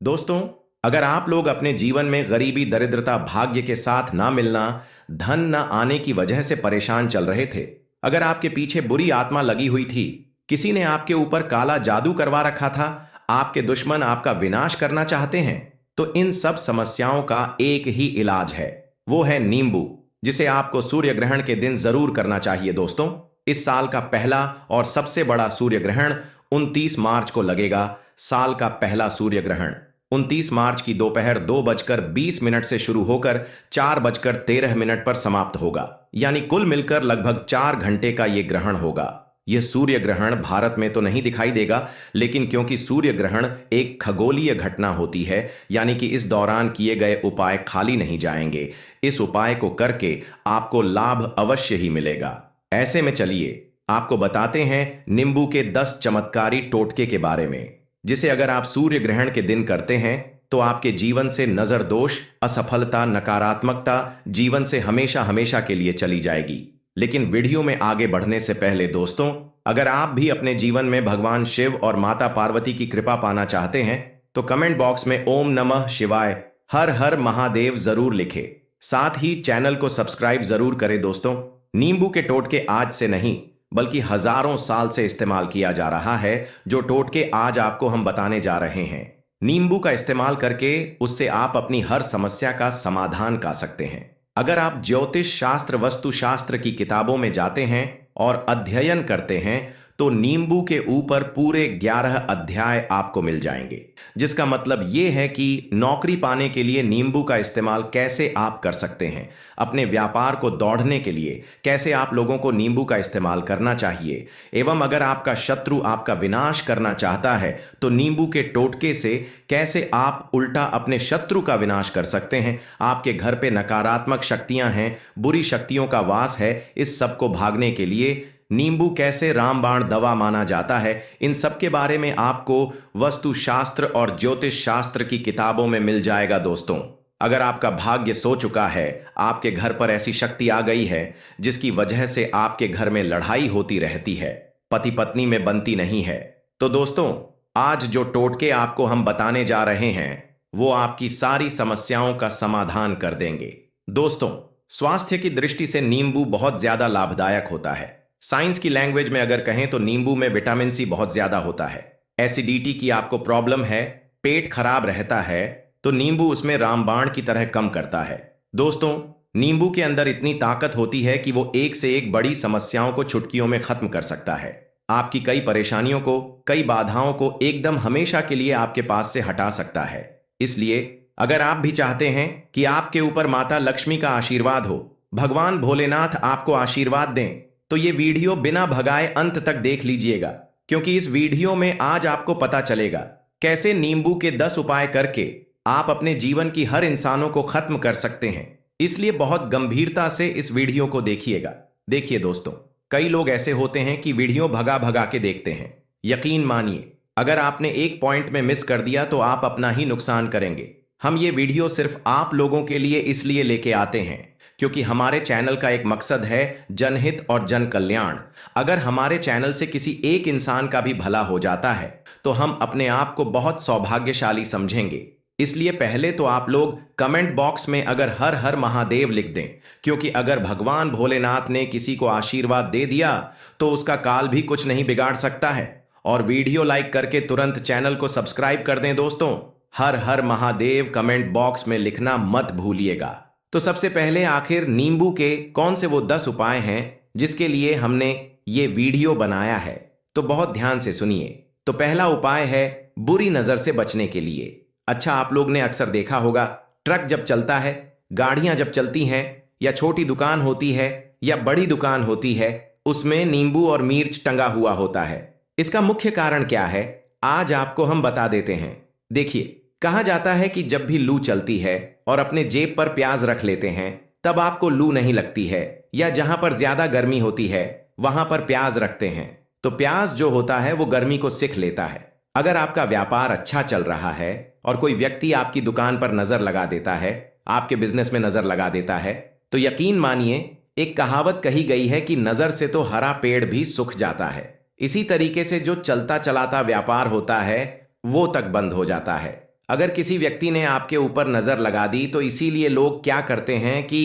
दोस्तों, अगर आप लोग अपने जीवन में गरीबी, दरिद्रता, भाग्य के साथ ना मिलना, धन न आने की वजह से परेशान चल रहे थे, अगर आपके पीछे बुरी आत्मा लगी हुई थी, किसी ने आपके ऊपर काला जादू करवा रखा था, आपके दुश्मन आपका विनाश करना चाहते हैं, तो इन सब समस्याओं का एक ही इलाज है। वो है नींबू, जिसे आपको सूर्य ग्रहण के दिन जरूर करना चाहिए। दोस्तों, इस साल का पहला और सबसे बड़ा सूर्य ग्रहण 29 मार्च को लगेगा। साल का पहला सूर्य ग्रहण 29 मार्च की दोपहर 2:20 से शुरू होकर 4:13 पर समाप्त होगा। यानी कुल मिलकर लगभग 4 घंटे का यह ग्रहण होगा। यह सूर्य ग्रहण भारत में तो नहीं दिखाई देगा, लेकिन क्योंकि सूर्य ग्रहण एक खगोलीय घटना होती है, यानी कि इस दौरान किए गए उपाय खाली नहीं जाएंगे। इस उपाय को करके आपको लाभ अवश्य ही मिलेगा। ऐसे में चलिए आपको बताते हैं नींबू के 10 चमत्कारी टोटके के बारे में, जिसे अगर आप सूर्य ग्रहण के दिन करते हैं तो आपके जीवन से नजर दोष, असफलता, नकारात्मकता जीवन से हमेशा हमेशा के लिए चली जाएगी। लेकिन वीडियो में आगे बढ़ने से पहले दोस्तों, अगर आप भी अपने जीवन में भगवान शिव और माता पार्वती की कृपा पाना चाहते हैं तो कमेंट बॉक्स में ओम नमः शिवाय, हर हर महादेव जरूर लिखे। साथ ही चैनल को सब्सक्राइब जरूर करें। दोस्तों, नींबू के टोटके आज से नहीं बल्कि हजारों साल से इस्तेमाल किया जा रहा है। जो टोटके आज आपको हम बताने जा रहे हैं, नींबू का इस्तेमाल करके उससे आप अपनी हर समस्या का समाधान कर सकते हैं। अगर आप ज्योतिष शास्त्र, वस्तु शास्त्र की किताबों में जाते हैं और अध्ययन करते हैं तो नींबू के ऊपर पूरे 11 अध्याय आपको मिल जाएंगे। जिसका मतलब ये है कि नौकरी पाने के लिए नींबू का इस्तेमाल कैसे आप कर सकते हैं, अपने व्यापार को दौड़ने के लिए कैसे आप लोगों को नींबू का इस्तेमाल करना चाहिए, एवं अगर आपका शत्रु आपका विनाश करना चाहता है तो नींबू के टोटके से कैसे आप उल्टा अपने शत्रु का विनाश कर सकते हैं। आपके घर पे नकारात्मक शक्तियां हैं, बुरी शक्तियों का वास है, इस सब को भागने के लिए नींबू कैसे रामबाण दवा माना जाता है, इन सब के बारे में आपको वस्तु शास्त्र और ज्योतिष शास्त्र की किताबों में मिल जाएगा। दोस्तों, अगर आपका भाग्य सो चुका है, आपके घर पर ऐसी शक्ति आ गई है जिसकी वजह से आपके घर में लड़ाई होती रहती है, पति पत्नी में बनती नहीं है, तो दोस्तों आज जो टोटके आपको हम बताने जा रहे हैं वो आपकी सारी समस्याओं का समाधान कर देंगे। दोस्तों, स्वास्थ्य की दृष्टि से नींबू बहुत ज्यादा लाभदायक होता है। साइंस की लैंग्वेज में अगर कहें तो नींबू में विटामिन सी बहुत ज्यादा होता है। एसिडिटी की आपको प्रॉब्लम है, पेट खराब रहता है, तो नींबू उसमें रामबाण की तरह कम करता है। दोस्तों, नींबू के अंदर इतनी ताकत होती है कि वो एक से एक बड़ी समस्याओं को चुटकियों में खत्म कर सकता है। आपकी कई परेशानियों को, कई बाधाओं को एकदम हमेशा के लिए आपके पास से हटा सकता है। इसलिए अगर आप भी चाहते हैं कि आपके ऊपर माता लक्ष्मी का आशीर्वाद हो, भगवान भोलेनाथ आपको आशीर्वाद दें, तो ये वीडियो बिना भगाए अंत तक देख लीजिएगा, क्योंकि इस वीडियो में आज आपको पता चलेगा कैसे नींबू के 10 उपाय करके आप अपने जीवन की हर इंसानों को खत्म कर सकते हैं। इसलिए बहुत गंभीरता से इस वीडियो को देखिएगा। देखिए दोस्तों, कई लोग ऐसे होते हैं कि वीडियो भगा भगा के देखते हैं। यकीन मानिए, अगर आपने एक पॉइंट में मिस कर दिया तो आप अपना ही नुकसान करेंगे। हम ये वीडियो सिर्फ आप लोगों के लिए इसलिए लेके आते हैं क्योंकि हमारे चैनल का एक मकसद है जनहित और जन कल्याण। अगर हमारे चैनल से किसी एक इंसान का भी भला हो जाता है तो हम अपने आप को बहुत सौभाग्यशाली समझेंगे। इसलिए पहले तो आप लोग कमेंट बॉक्स में अगर हर हर महादेव लिख दें, क्योंकि अगर भगवान भोलेनाथ ने किसी को आशीर्वाद दे दिया तो उसका काल भी कुछ नहीं बिगाड़ सकता है। और वीडियो लाइक करके तुरंत चैनल को सब्सक्राइब कर दें। दोस्तों, हर हर महादेव कमेंट बॉक्स में लिखना मत भूलिएगा। तो सबसे पहले आखिर नींबू के कौन से वो 10 उपाय हैं जिसके लिए हमने ये वीडियो बनाया है, तो बहुत ध्यान से सुनिए। तो पहला उपाय है बुरी नजर से बचने के लिए। अच्छा, आप लोग ने अक्सर देखा होगा, ट्रक जब चलता है, गाड़ियां जब चलती हैं, या छोटी दुकान होती है या बड़ी दुकान होती है, उसमें नींबू और मिर्च टंगा हुआ होता है। इसका मुख्य कारण क्या है आज आपको हम बता देते हैं। देखिए, कहा जाता है कि जब भी लू चलती है और अपने जेब पर प्याज रख लेते हैं तब आपको लू नहीं लगती है, या जहां पर ज्यादा गर्मी होती है वहां पर प्याज रखते हैं तो प्याज जो होता है वो गर्मी को सिख लेता है। अगर आपका व्यापार अच्छा चल रहा है और कोई व्यक्ति आपकी दुकान पर नजर लगा देता है, आपके बिजनेस में नजर लगा देता है, तो यकीन मानिए एक कहावत कही गई है कि नजर से तो हरा पेड़ भी सूख जाता है। इसी तरीके से जो चलता चलाता व्यापार होता है वो तक बंद हो जाता है। अगर किसी व्यक्ति ने आपके ऊपर नजर लगा दी तो इसीलिए लोग क्या करते हैं कि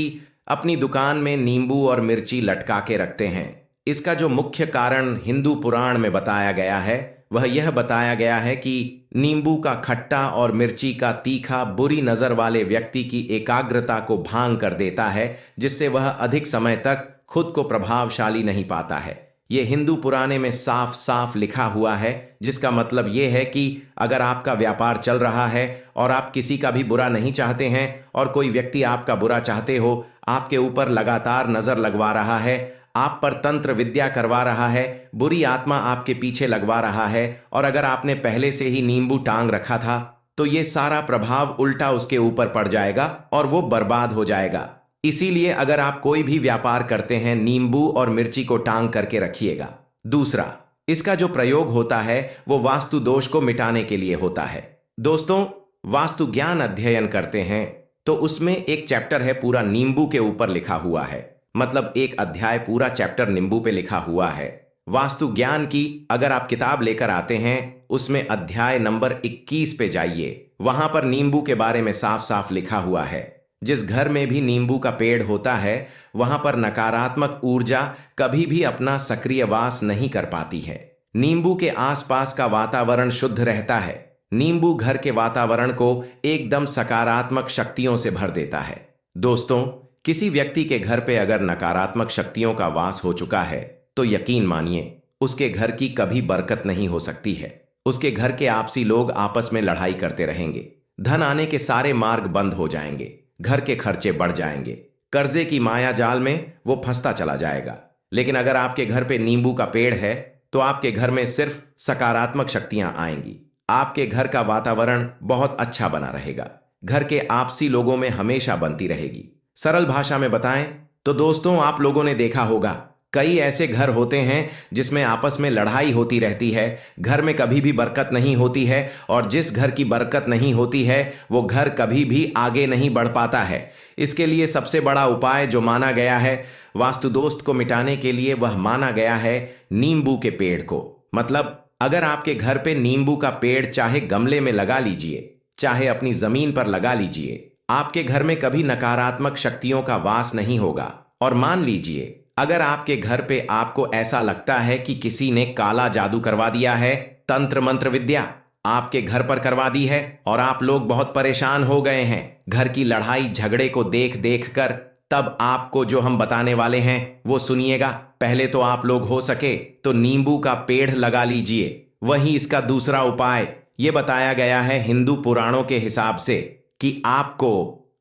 अपनी दुकान में नींबू और मिर्ची लटका के रखते हैं। इसका जो मुख्य कारण हिंदू पुराण में बताया गया है वह यह बताया गया है कि नींबू का खट्टा और मिर्ची का तीखा बुरी नजर वाले व्यक्ति की एकाग्रता को भांग कर देता है, जिससे वह अधिक समय तक खुद को प्रभावशाली नहीं पाता है। ये हिंदू पुराने में साफ साफ लिखा हुआ है, जिसका मतलब ये है कि अगर आपका व्यापार चल रहा है और आप किसी का भी बुरा नहीं चाहते हैं और कोई व्यक्ति आपका बुरा चाहते हो, आपके ऊपर लगातार नजर लगवा रहा है, आप पर तंत्र विद्या करवा रहा है, बुरी आत्मा आपके पीछे लगवा रहा है, और अगर आपने पहले से ही नींबू टांग रखा था तो ये सारा प्रभाव उल्टा उसके ऊपर पड़ जाएगा और वो बर्बाद हो जाएगा। इसीलिए अगर आप कोई भी व्यापार करते हैं, नींबू और मिर्ची को टांग करके रखिएगा। दूसरा, इसका जो प्रयोग होता है वो वास्तु दोष को मिटाने के लिए होता है। दोस्तों, वास्तु ज्ञान अध्ययन करते हैं तो उसमें एक चैप्टर है पूरा नींबू के ऊपर लिखा हुआ है, मतलब एक अध्याय पूरा चैप्टर नींबू पे लिखा हुआ है। वास्तु ज्ञान की अगर आप किताब लेकर आते हैं उसमें अध्याय नंबर 21 पे जाइए, वहां पर नींबू के बारे में साफ साफ लिखा हुआ है। जिस घर में भी नींबू का पेड़ होता है वहां पर नकारात्मक ऊर्जा कभी भी अपना सक्रिय वास नहीं कर पाती है। नींबू के आसपास का वातावरण शुद्ध रहता है। नींबू घर के वातावरण को एकदम सकारात्मक शक्तियों से भर देता है। दोस्तों, किसी व्यक्ति के घर पे अगर नकारात्मक शक्तियों का वास हो चुका है तो यकीन मानिए उसके घर की कभी बरकत नहीं हो सकती है। उसके घर के आपसी लोग आपस में लड़ाई करते रहेंगे, धन आने के सारे मार्ग बंद हो जाएंगे, घर के खर्चे बढ़ जाएंगे, कर्जे की माया जाल में वो फंसता चला जाएगा। लेकिन अगर आपके घर पे नींबू का पेड़ है तो आपके घर में सिर्फ सकारात्मक शक्तियां आएंगी। आपके घर का वातावरण बहुत अच्छा बना रहेगा, घर के आपसी लोगों में हमेशा बनती रहेगी। सरल भाषा में बताएं तो दोस्तों, आप लोगों ने देखा होगा कई ऐसे घर होते हैं जिसमें आपस में लड़ाई होती रहती है, घर में कभी भी बरकत नहीं होती है, और जिस घर की बरकत नहीं होती है वो घर कभी भी आगे नहीं बढ़ पाता है। इसके लिए सबसे बड़ा उपाय जो माना गया है वास्तु दोष को मिटाने के लिए, वह माना गया है नींबू के पेड़ को। मतलब अगर आपके घर पे नींबू का पेड़ चाहे गमले में लगा लीजिए, चाहे अपनी जमीन पर लगा लीजिए, आपके घर में कभी नकारात्मक शक्तियों का वास नहीं होगा। और मान लीजिए अगर आपके घर पे आपको ऐसा लगता है कि किसी ने काला जादू करवा दिया है, तंत्र मंत्र विद्या आपके घर पर करवा दी है और आप लोग बहुत परेशान हो गए हैं घर की लड़ाई झगड़े को देख देख कर, तब आपको जो हम बताने वाले हैं वो सुनिएगा। पहले तो आप लोग हो सके तो नींबू का पेड़ लगा लीजिए। वहीं इसका दूसरा उपाय ये बताया गया है हिंदू पुराणों के हिसाब से कि आपको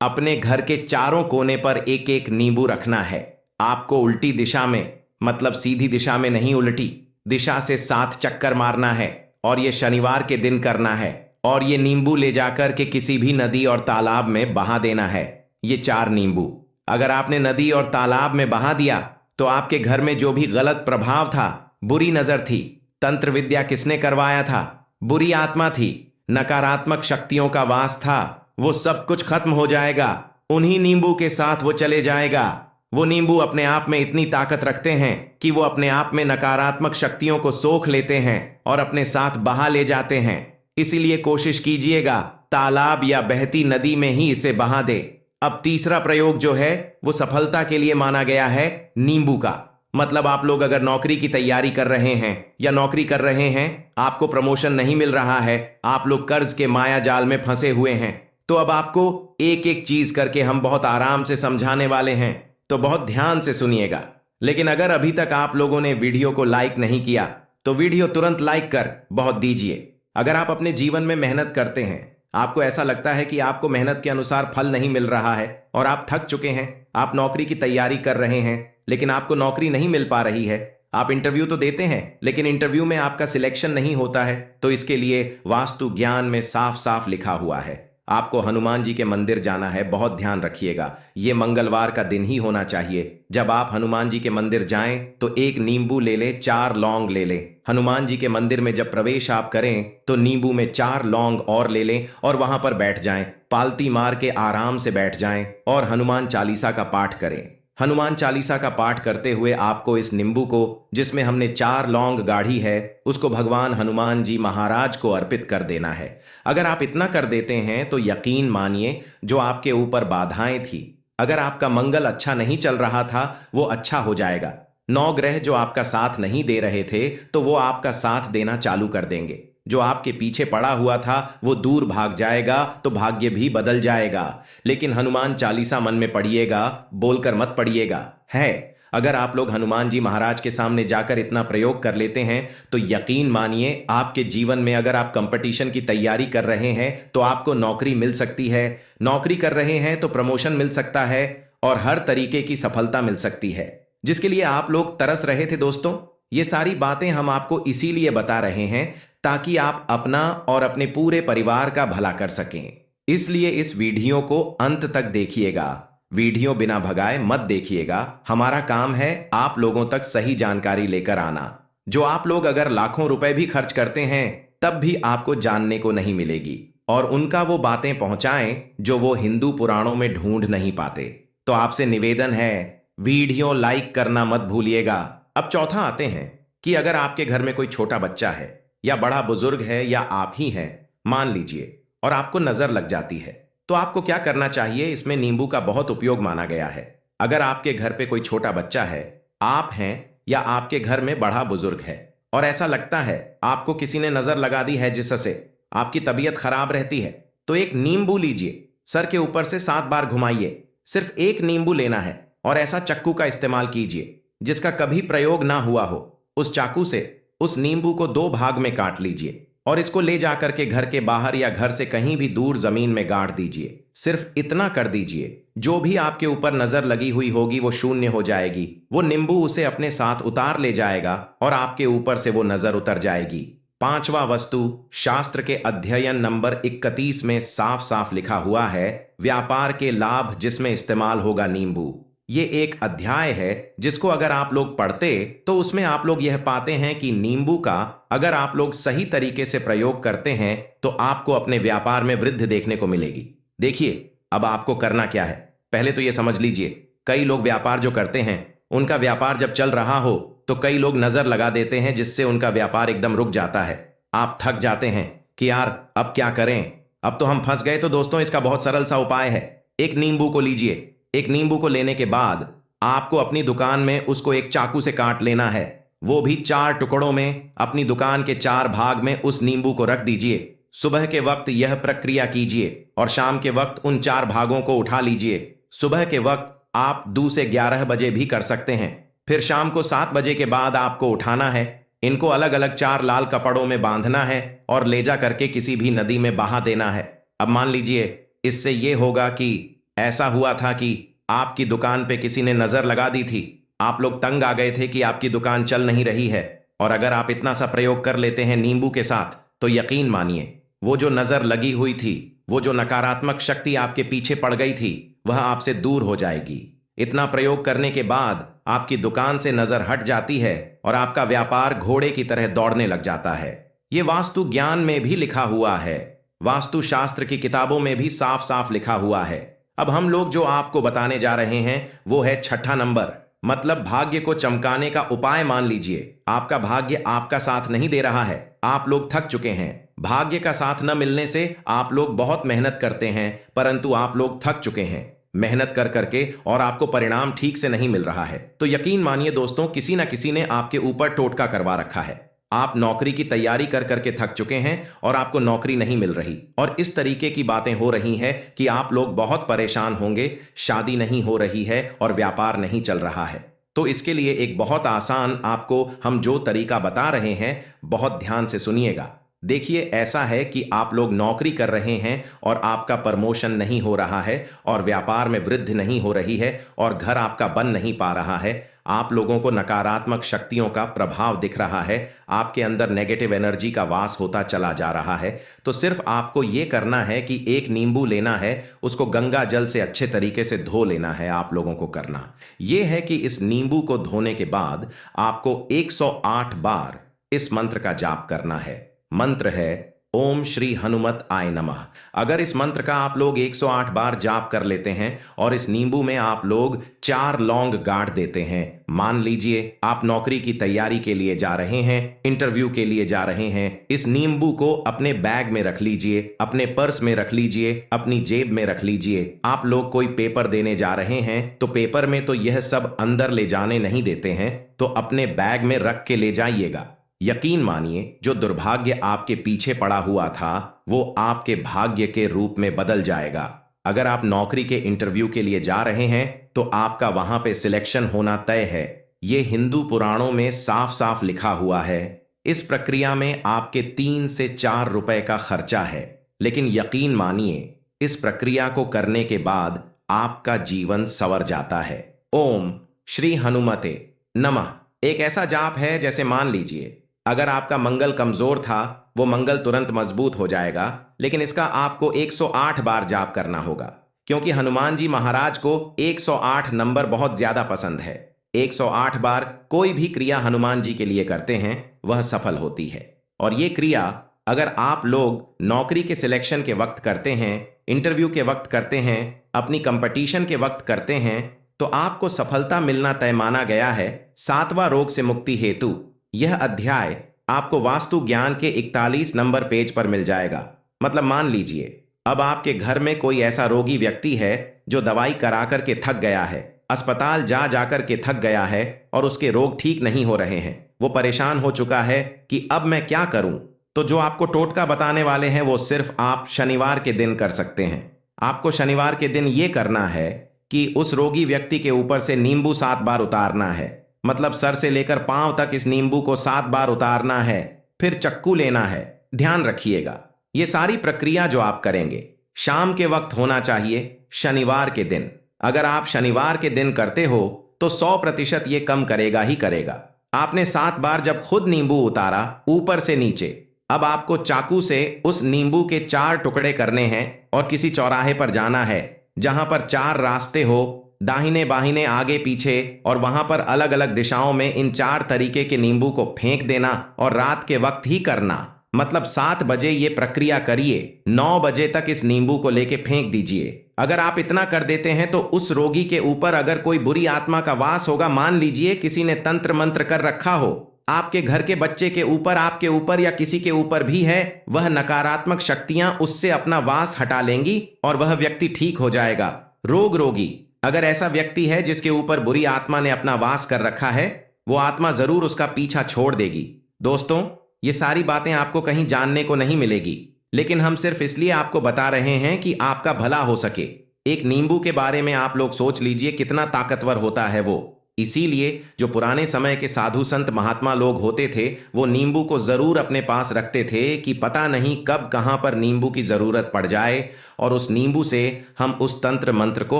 अपने घर के चारों कोने पर एक एक नींबू रखना है। आपको उल्टी दिशा में, मतलब सीधी दिशा में नहीं, उल्टी दिशा से 7 चक्कर मारना है और ये शनिवार के दिन करना है। और ये नींबू ले जाकर के किसी भी नदी और तालाब में बहा देना है। ये 4 नींबू अगर आपने नदी और तालाब में बहा दिया तो आपके घर में जो भी गलत प्रभाव था, बुरी नजर थी, तंत्र विद्या किसने करवाया था, बुरी आत्मा थी, नकारात्मक शक्तियों का वास था, वो सब कुछ खत्म हो जाएगा। उन्हीं नींबू के साथ वो चले जाएगा। वो नींबू अपने आप में इतनी ताकत रखते हैं कि वो अपने आप में नकारात्मक शक्तियों को सोख लेते हैं और अपने साथ बहा ले जाते हैं। इसीलिए कोशिश कीजिएगा तालाब या बहती नदी में ही इसे बहा दे। अब तीसरा प्रयोग जो है वो सफलता के लिए माना गया है नींबू का। मतलब आप लोग अगर नौकरी की तैयारी कर रहे हैं या नौकरी कर रहे हैं, आपको प्रमोशन नहीं मिल रहा है, आप लोग कर्ज के माया जाल में फंसे हुए हैं, तो अब आपको एक एक चीज करके हम बहुत आराम से समझाने वाले हैं, तो बहुत ध्यान से सुनिएगा। लेकिन अगर अभी तक आप लोगों ने वीडियो को लाइक नहीं किया तो वीडियो तुरंत लाइक कर बहुत दीजिए। अगर आप अपने जीवन में मेहनत करते हैं, आपको ऐसा लगता है कि आपको मेहनत के अनुसार फल नहीं मिल रहा है और आप थक चुके हैं, आप नौकरी की तैयारी कर रहे हैं लेकिन आपको नौकरी नहीं मिल पा रही है, आप इंटरव्यू तो देते हैं लेकिन इंटरव्यू में आपका सिलेक्शन नहीं होता है, तो इसके लिए वास्तु ज्ञान में साफ साफ लिखा हुआ है आपको हनुमान जी के मंदिर जाना है। बहुत ध्यान रखिएगा, ये मंगलवार का दिन ही होना चाहिए। जब आप हनुमान जी के मंदिर जाएं तो एक नींबू ले ले, 4 लौंग ले ले। हनुमान जी के मंदिर में जब प्रवेश आप करें तो नींबू में 4 लौंग और ले लें और वहां पर बैठ जाएं, पालती मार के आराम से बैठ जाएं और हनुमान चालीसा का पाठ करें। हनुमान चालीसा का पाठ करते हुए आपको इस नींबू को, जिसमें हमने 4 लौंग गाढ़ी है, उसको भगवान हनुमान जी महाराज को अर्पित कर देना है। अगर आप इतना कर देते हैं तो यकीन मानिए, जो आपके ऊपर बाधाएं थी, अगर आपका मंगल अच्छा नहीं चल रहा था, वो अच्छा हो जाएगा। 9 ग्रह जो आपका साथ नहीं दे रहे थे, तो वो आपका साथ देना चालू कर देंगे। जो आपके पीछे पड़ा हुआ था वो दूर भाग जाएगा, तो भाग्य भी बदल जाएगा। लेकिन हनुमान चालीसा मन में पढ़िएगा, बोलकर मत पढ़िएगा। है, अगर आप लोग हनुमान जी महाराज के सामने जाकर इतना प्रयोग कर लेते हैं तो यकीन मानिए, आपके जीवन में अगर आप कंपटीशन की तैयारी कर रहे हैं तो आपको नौकरी मिल सकती है, नौकरी कर रहे हैं तो प्रमोशन मिल सकता है, और हर तरीके की सफलता मिल सकती है, जिसके लिए आप लोग तरस रहे थे। दोस्तों, ये सारी बातें हम आपको इसीलिए बता रहे हैं ताकि आप अपना और अपने पूरे परिवार का भला कर सकें। इसलिए इस वीडियो को अंत तक देखिएगा, वीडियो बिना भगाए मत देखिएगा। हमारा काम है आप लोगों तक सही जानकारी लेकर आना, जो आप लोग अगर लाखों रुपए भी खर्च करते हैं तब भी आपको जानने को नहीं मिलेगी, और उनका वो बातें पहुंचाएं जो वो हिंदू पुराणों में ढूंढ नहीं पाते। तो आपसे निवेदन है, वीडियो लाइक करना मत भूलिएगा। अब चौथा आते हैं कि अगर आपके घर में कोई छोटा बच्चा है या बड़ा बुजुर्ग है या आप ही हैं, मान लीजिए, और आपको नजर लग जाती है, तो आपको क्या करना चाहिए। इसमें नींबू का बहुत उपयोग माना गया है। अगर आपके घर पे कोई छोटा बच्चा है, आप हैं, या आपके घर में बड़ा बुजुर्ग है, और ऐसा लगता है आपको किसी ने नजर लगा दी है जिससे आपकी तबीयत खराब रहती है, तो एक नींबू लीजिए, सर के ऊपर से 7 बार घुमाइए। सिर्फ एक नींबू लेना है और ऐसा चक्कू का इस्तेमाल कीजिए जिसका कभी प्रयोग ना हुआ हो। उस चाकू से उस नींबू को 2 भाग में काट लीजिए और इसको ले जाकर के घर के बाहर या घर से कहीं भी दूर जमीन में गाड़ दीजिए। सिर्फ इतना कर दीजिए, जो भी आपके ऊपर नजर लगी हुई होगी वो शून्य हो जाएगी। वो नींबू उसे अपने साथ उतार ले जाएगा और आपके ऊपर से वो नजर उतर जाएगी। 5वां वस्तु, शास्त्र के अध्ययन नंबर 31 में साफ साफ लिखा हुआ है, व्यापार के लाभ जिसमें इस्तेमाल होगा नींबू। ये एक अध्याय है जिसको अगर आप लोग पढ़ते तो उसमें आप लोग यह पाते हैं कि नींबू का अगर आप लोग सही तरीके से प्रयोग करते हैं तो आपको अपने व्यापार में वृद्धि देखने को मिलेगी। देखिए, अब आपको करना क्या है, पहले तो यह समझ लीजिए, कई लोग व्यापार जो करते हैं, उनका व्यापार जब चल रहा हो तो कई लोग नजर लगा देते हैं जिससे उनका व्यापार एकदम रुक जाता है। आप थक जाते हैं कि यार अब क्या करें, अब तो हम फंस गए। तो दोस्तों, इसका बहुत सरल सा उपाय है, एक नींबू को लीजिए। एक नींबू को लेने के बाद आपको अपनी दुकान में उसको एक चाकू से काट लेना है, वो भी 4 टुकड़ों में। अपनी दुकान के 4 भाग में उस नींबू को रख दीजिए। सुबह के वक्त यह प्रक्रिया कीजिए और शाम के वक्त उन 4 भागों को उठा लीजिए। सुबह के वक्त आप 2 से 11 बजे भी कर सकते हैं, फिर शाम को 7 बजे के बाद आपको उठाना है। इनको अलग अलग 4 लाल कपड़ों में बांधना है और ले जा करके किसी भी नदी में बहा देना है। अब मान लीजिए, इससे यह होगा कि ऐसा हुआ था कि आपकी दुकान पे किसी ने नजर लगा दी थी, आप लोग तंग आ गए थे कि आपकी दुकान चल नहीं रही है, और अगर आप इतना सा प्रयोग कर लेते हैं नींबू के साथ तो यकीन मानिए, वो जो नजर लगी हुई थी, वो जो नकारात्मक शक्ति आपके पीछे पड़ गई थी, वह आपसे दूर हो जाएगी। इतना प्रयोग करने के बाद आपकी दुकान से नजर हट जाती है और आपका व्यापार घोड़े की तरह दौड़ने लग जाता है। ये वास्तु ज्ञान में भी लिखा हुआ है, वास्तु शास्त्र की किताबों में भी साफ साफ लिखा हुआ है। अब हम लोग जो आपको बताने जा रहे हैं वो है 6ठा नंबर, मतलब भाग्य को चमकाने का उपाय। मान लीजिए आपका भाग्य आपका साथ नहीं दे रहा है, आप लोग थक चुके हैं। भाग्य का साथ न मिलने से आप लोग बहुत मेहनत करते हैं, परंतु आप लोग थक चुके हैं मेहनत कर करके और आपको परिणाम ठीक से नहीं मिल रहा है। तो यकीन मानिए दोस्तों, किसी न किसी ने आपके ऊपर टोटका करवा रखा है। आप नौकरी की तैयारी कर करके थक चुके हैं और आपको नौकरी नहीं मिल रही, और इस तरीके की बातें हो रही हैं कि आप लोग बहुत परेशान होंगे, शादी नहीं हो रही है और व्यापार नहीं चल रहा है। तो इसके लिए एक बहुत आसान आपको हम जो तरीका बता रहे हैं, बहुत ध्यान से सुनिएगा। देखिए, ऐसा है कि आप लोग नौकरी कर रहे हैं और आपका प्रमोशन नहीं हो रहा है और व्यापार में वृद्धि नहीं हो रही है और घर आपका बन नहीं पा रहा है। आप लोगों को नकारात्मक शक्तियों का प्रभाव दिख रहा है, आपके अंदर नेगेटिव एनर्जी का वास होता चला जा रहा है। तो सिर्फ आपको यह करना है कि एक नींबू लेना है, उसको गंगा जल से अच्छे तरीके से धो लेना है। आप लोगों को करना यह है कि इस नींबू को धोने के बाद आपको 108 बार इस मंत्र का जाप करना है। मंत्र है, ओम श्री हनुमत आय नमः। अगर इस मंत्र का आप लोग 108 बार जाप कर लेते हैं और इस नींबू में आप लोग 4 लौंग गाड़ देते हैं, मान लीजिए आप नौकरी की तैयारी के लिए जा रहे हैं, इंटरव्यू के लिए जा रहे हैं, इस नींबू को अपने बैग में रख लीजिए, अपने पर्स में रख लीजिए, अपनी जेब में रख लीजिए। आप लोग कोई पेपर देने जा रहे हैं तो पेपर में तो यह सब अंदर ले जाने नहीं देते हैं, तो अपने बैग में रख के ले जाइएगा। यकीन मानिए जो दुर्भाग्य आपके पीछे पड़ा हुआ था वो आपके भाग्य के रूप में बदल जाएगा। अगर आप नौकरी के इंटरव्यू के लिए जा रहे हैं तो आपका वहां पे सिलेक्शन होना तय है। ये हिंदू पुराणों में साफ साफ लिखा हुआ है। इस प्रक्रिया में आपके 3 से 4 रुपए का खर्चा है, लेकिन यकीन मानिए इस प्रक्रिया को करने के बाद आपका जीवन संवर जाता है। ओम श्री हनुमते नमः एक ऐसा जाप है जैसे मान लीजिए अगर आपका मंगल कमजोर था वो मंगल तुरंत मजबूत हो जाएगा, लेकिन इसका आपको 108 बार जाप करना होगा, क्योंकि हनुमान जी महाराज को 108 नंबर बहुत ज्यादा पसंद है। 108 बार कोई भी क्रिया हनुमान जी के लिए करते हैं वह सफल होती है। और ये क्रिया अगर आप लोग नौकरी के सिलेक्शन के वक्त करते हैं, इंटरव्यू के वक्त करते हैं, अपनी कंपटीशन के वक्त करते हैं, तो आपको सफलता मिलना तय माना गया है। 7वां रोग से मुक्ति हेतु यह अध्याय आपको वास्तु ज्ञान के 41 नंबर पेज पर मिल जाएगा। मतलब मान लीजिए अब आपके घर में कोई ऐसा रोगी व्यक्ति है जो दवाई करा कर के थक गया है, अस्पताल जा जाकर के थक गया है और उसके रोग ठीक नहीं हो रहे हैं। वो परेशान हो चुका है कि अब मैं क्या करूं। तो जो आपको टोटका बताने वाले हैं वो सिर्फ आप शनिवार के दिन कर सकते हैं। आपको शनिवार के दिन ये करना है कि उस रोगी व्यक्ति के ऊपर से नींबू 7 बार उतारना है। मतलब सर से लेकर पांव तक इस नींबू को 7 बार उतारना है। फिर चक्कू लेना है। ध्यान रखिएगा ये सारी प्रक्रिया जो आप करेंगे शाम के वक्त होना चाहिए, शनिवार के दिन। अगर आप शनिवार के दिन करते हो तो 100% ये कम करेगा ही करेगा। आपने 7 बार जब खुद नींबू उतारा ऊपर से नीचे, अब आपको चाकू से उस नींबू के 4 टुकड़े करने हैं और किसी चौराहे पर जाना है जहां पर 4 रास्ते हो, दाहिने बाहिने आगे पीछे, और वहां पर अलग अलग दिशाओं में इन 4 तरीके के नींबू को फेंक देना और रात के वक्त ही करना। मतलब 7 बजे ये प्रक्रिया करिए, 9 बजे तक इस नींबू को लेके फेंक दीजिए। अगर आप इतना कर देते हैं तो उस रोगी के ऊपर अगर कोई बुरी आत्मा का वास होगा, मान लीजिए किसी ने तंत्र मंत्र कर रखा हो, आपके घर के बच्चे के ऊपर, आपके ऊपर या किसी के ऊपर भी है, वह नकारात्मक शक्तियां उससे अपना वास हटा लेंगी और वह व्यक्ति ठीक हो जाएगा। रोगी अगर ऐसा व्यक्ति है जिसके ऊपर बुरी आत्मा ने अपना वास कर रखा है, वो आत्मा जरूर उसका पीछा छोड़ देगी। दोस्तों ये सारी बातें आपको कहीं जानने को नहीं मिलेगी, लेकिन हम सिर्फ इसलिए आपको बता रहे हैं कि आपका भला हो सके। एक नींबू के बारे में आप लोग सोच लीजिए कितना ताकतवर होता है वो। इसीलिए जो पुराने समय के साधु संत महात्मा लोग होते थे वो नींबू को जरूर अपने पास रखते थे कि पता नहीं कब कहां पर नींबू की जरूरत पड़ जाए और उस नींबू से हम उस तंत्र मंत्र को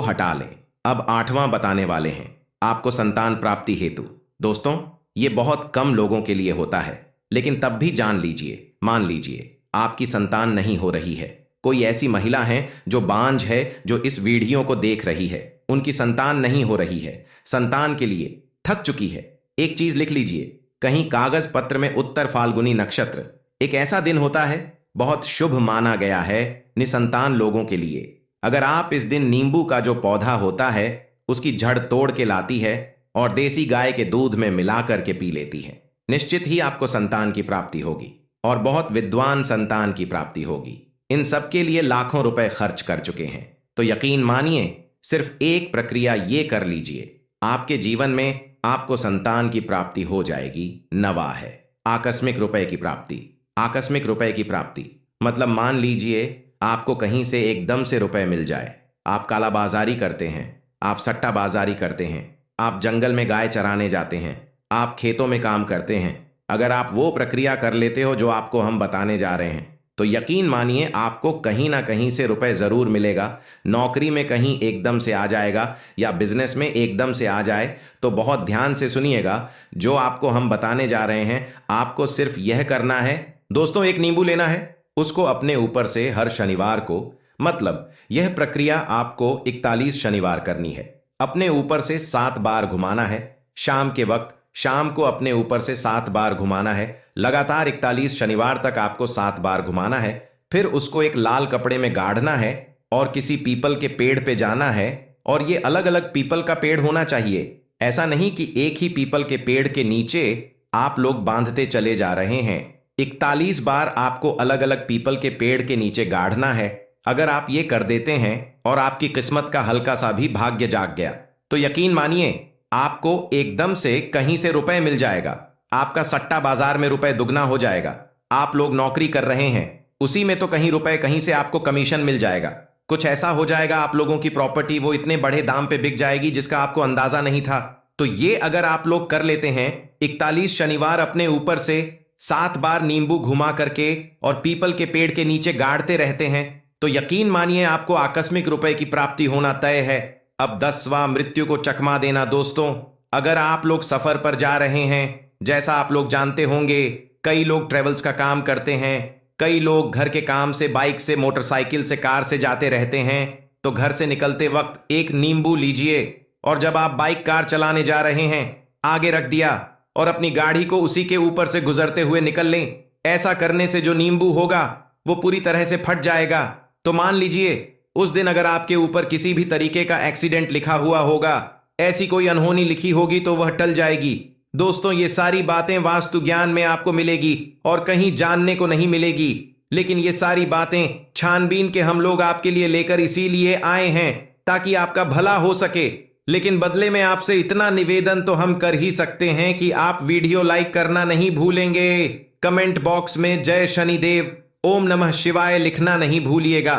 हटा लें। अब 8वां बताने वाले हैं आपको संतान प्राप्ति हेतु। दोस्तों ये बहुत कम लोगों के लिए होता है, लेकिन तब भी जान लीजिए, मान लीजिए आपकी संतान नहीं हो रही है, कोई ऐसी महिला है जो बांझ है जो इस वीडियो को देख रही है, उनकी संतान नहीं हो रही है, संतान के लिए थक चुकी है। एक चीज लिख लीजिए, कहीं कागज पत्र में उत्तर फाल्गुनी नक्षत्र एक ऐसा दिन होता है बहुत शुभ माना गया है निसंतान लोगों के लिए। अगर आप इस दिन नींबू का जो पौधा होता है उसकी जड़ तोड़ के लाती है और देसी गाय के दूध में मिला करके पी लेती है, निश्चित ही आपको संतान की प्राप्ति होगी और बहुत विद्वान संतान की प्राप्ति होगी। इन सब के लिए लाखों रुपए खर्च कर चुके हैं, तो यकीन मानिए सिर्फ एक प्रक्रिया ये कर लीजिए, आपके जीवन में आपको संतान की प्राप्ति हो जाएगी। 9वां है आकस्मिक रुपए की प्राप्ति। आकस्मिक रुपए की प्राप्ति मतलब मान लीजिए आपको कहीं से एकदम से रुपए मिल जाए। आप कालाबाजारी करते हैं, आप सट्टाबाजारी करते हैं, आप जंगल में गाय चराने जाते हैं, आप खेतों में काम करते हैं। अगर आप वो प्रक्रिया कर लेते हो जो आपको हम बताने जा रहे हैं तो यकीन मानिए आपको कहीं ना कहीं से रुपए जरूर मिलेगा। नौकरी में कहीं एकदम से आ जाएगा या बिजनेस में एकदम से आ जाए तो बहुत ध्यान से सुनिएगा, जो आपको हम बताने जा रहे हैं आपको सिर्फ यह करना है। दोस्तों एक नींबू लेना है, उसको अपने ऊपर से हर शनिवार को, मतलब यह प्रक्रिया आपको 41 शनिवार करनी है, अपने ऊपर से 7 बार घुमाना है। शाम के वक्त शाम को अपने ऊपर से 7 बार घुमाना है, लगातार 41 शनिवार तक आपको 7 बार घुमाना है। फिर उसको एक लाल कपड़े में गाड़ना है और किसी पीपल के पेड़ पे जाना है। और ये अलग अलग पीपल का पेड़ होना चाहिए। ऐसा नहीं कि एक ही पीपल के पेड़ के नीचे आप लोग बांधते चले जा रहे हैं। 41 बार आपको अलग अलग पीपल के पेड़ के नीचे गाड़ना है। अगर आप ये कर देते हैं और आपकी किस्मत का हल्का सा भी भाग्य जाग गया तो यकीन मानिए आपको एकदम से कहीं से रुपए मिल जाएगा। आपका सट्टा बाजार में रुपए दुगना हो जाएगा। आप लोग नौकरी कर रहे हैं, उसी में तो कहीं रुपए कहीं से आपको कमीशन मिल जाएगा। कुछ ऐसा हो जाएगा आप लोगों की प्रॉपर्टी वो इतने बड़े दाम पे बिक जाएगी जिसका आपको अंदाजा नहीं था। तो ये अगर आप लोग कर लेते हैं 41 शनिवार अपने ऊपर से 7 बार नींबू घुमा करके और पीपल के पेड़ के नीचे गाड़ते रहते हैं तो यकीन मानिए आपको आकस्मिक रुपए की प्राप्ति होना तय है। अब 10वां मृत्यु को चकमा देना। दोस्तों, अगर आप लोग सफर पर जा रहे हैं, जैसा आप लोग जानते होंगे कई लोग ट्रेवल्स का काम करते हैं, कई लोग घर के काम से बाइक से मोटरसाइकिल से कार से जाते रहते हैं, तो घर से निकलते वक्त एक नींबू लीजिए और जब आप बाइक कार चलाने जा रहे हैं आगे रख दिया और अपनी गाड़ी को उसी के ऊपर से गुजरते हुए निकल लें। ऐसा करने से जो नींबू होगा वो पूरी तरह से फट जाएगा। तो मान लीजिए उस दिन अगर आपके ऊपर किसी भी तरीके का एक्सीडेंट लिखा हुआ होगा, ऐसी कोई अनहोनी लिखी होगी तो वह टल जाएगी। दोस्तों, ये सारी बातें वास्तु ज्ञान में आपको मिलेगी और कहीं जानने को नहीं मिलेगी। लेकिन ये सारी बातें छानबीन के हम लोग आपके लिए लेकर इसीलिए आए हैं ताकि आपका भला हो सके। लेकिन बदले में आपसे इतना निवेदन तो हम कर ही सकते हैं कि आप वीडियो लाइक करना नहीं भूलेंगे। कमेंट बॉक्स में जय शनिदेव, ओम नमः शिवाय लिखना नहीं भूलिएगा।